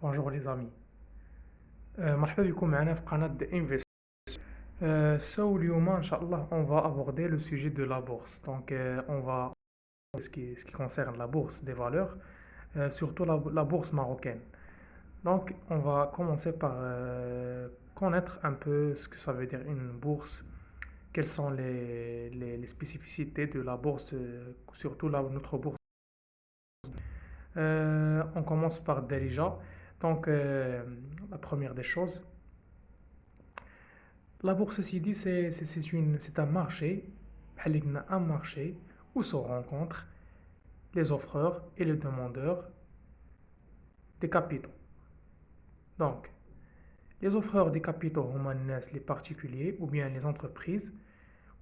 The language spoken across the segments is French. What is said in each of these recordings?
Bonjour les amis. مرحبا بكم معنا في قناة The Invest. اليوم إن شاء الله on va aborder le sujet de la bourse. Donc on va ce qui concerne la bourse des valeurs, surtout la bourse marocaine. Donc on va commencer par connaître un peu ce que ça veut dire une bourse, quelles sont les spécificités de la bourse, surtout notre bourse. On commence par Derija. Donc la première des choses. La bourse SID, c'est un marché, un marché où se rencontrent les offreurs et les demandeurs des capitaux. Donc, les offreurs des capitaux, les particuliers ou bien les entreprises,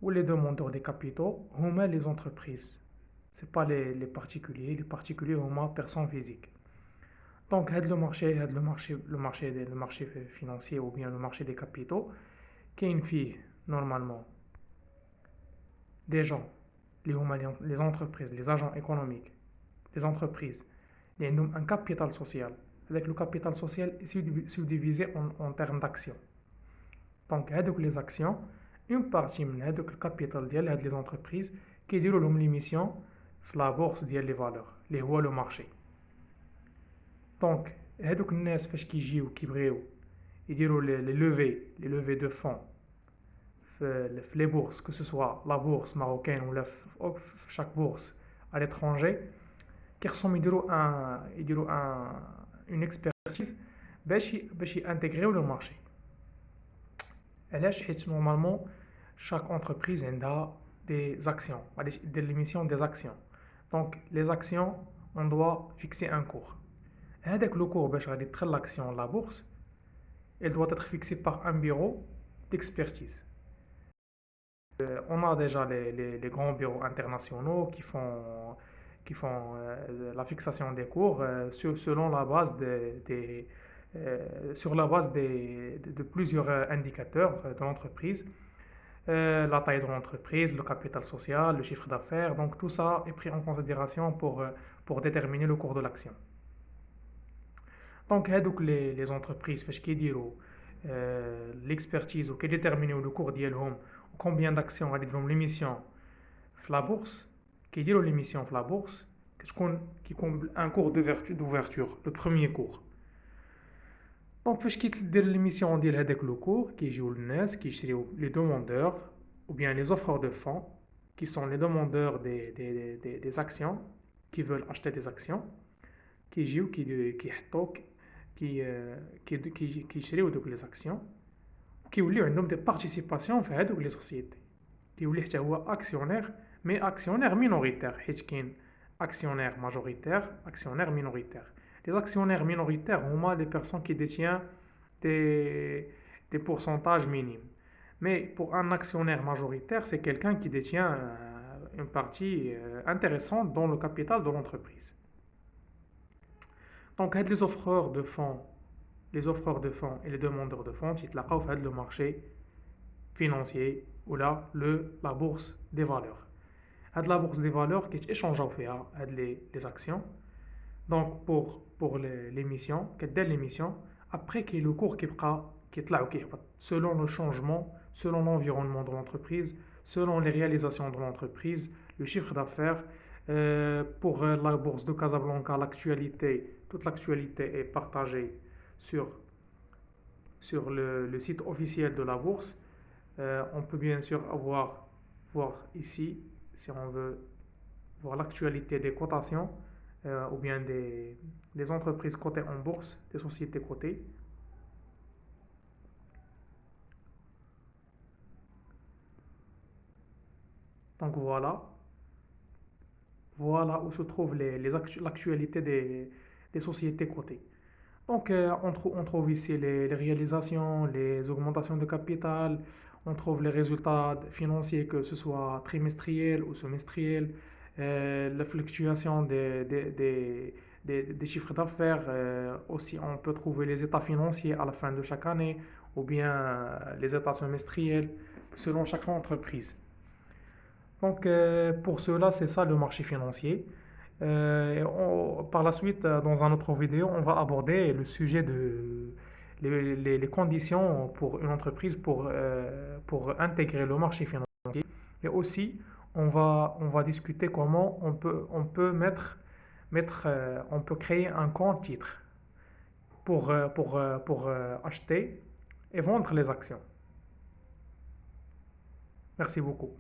ou les demandeurs des capitaux, les entreprises. Ce pas les particuliers. Les particuliers, personnes physiques. Donc, le marché financier ou bien le marché des capitaux, qui est une fille, normalement, des gens, les entreprises, les agents économiques, les entreprises, ils ont un capital social. Avec le capital social, c'est divisé en termes d'actions. Donc, les actions, une partie de le capital des entreprises qui déroulent l'émission de la bourse des valeurs, les le marché. Donc, les gens qui يديروا les levées de fonds les bourses, que ce soit la bourse marocaine ou chaque bourse à l'étranger, qui ressemble une expertise باش intégrer le marché. علاش normalement chaque entreprise a des actions, de l'émission des actions. Donc les actions, on doit fixer un cours. Le cours باش غادي تدخل l'action la bourse, elle doit être fixée par un bureau d'expertise. On a déjà les grands bureaux internationaux qui font la fixation des cours selon la base sur la base de plusieurs indicateurs de l'entreprise. La taille de l'entreprise, le capital social, le chiffre d'affaires. Donc tout ça est pris en considération pour déterminer le cours de l'action. Donc les entreprises qui disent l'expertise ou qui déterminent le cours d'ILHOM, combien d'actions ont l'émission de la bourse, qui dit l'émission de la bourse, qui comble un cours d'ouverture, le premier cours. Donc, فاش كيدير l'émission ديال هذاك le cours كيجيو الناس كيشريو les demandeurs ou bien les offreurs de fonds qui sont les demandeurs des actions qui veulent acheter des actions كيجيو كيحطوك كيشريو دوك les actions كيوليو عندهم des participations في هذوك les sociétés كيولي حتى هو actionnaire mais actionnaire minoritaire حيت كاين actionnaire majoritaire actionnaire minoritaire. Les actionnaires minoritaires sont les personnes qui détiennent des pourcentages minimes. Mais pour un actionnaire majoritaire, c'est quelqu'un qui détient une partie intéressante dans le capital de l'entreprise. Donc, les offreurs de fonds et les demandeurs de fonds, ils sont le marché financier ou la bourse des valeurs. La bourse des valeurs qui échange les actions. Donc pour l'émission, après qu'il y ait le cours qui est selon le changement, selon l'environnement de l'entreprise, selon les réalisations de l'entreprise, le chiffre d'affaires. Pour la bourse de Casablanca, toute l'actualité est partagée sur le site officiel de la bourse. On peut bien sûr voir ici, si on veut voir l'actualité des cotations. Ou bien des entreprises cotées en bourse, des sociétés cotées. Donc voilà où se trouve l'actualité des sociétés cotées. Donc on trouve ici les réalisations, les augmentations de capital, on trouve les résultats financiers, que ce soit trimestriels ou semestriels, la fluctuation des chiffres d'affaires. Aussi, on peut trouver les états financiers à la fin de chaque année ou bien les états semestriels selon chaque entreprise. Donc, pour cela, c'est ça le marché financier. Par la suite, dans un autre vidéo, on va aborder le sujet de les conditions pour une entreprise pour intégrer le marché financier. Et aussi, on va discuter comment on peut créer un compte titre pour acheter et vendre les actions. Merci beaucoup.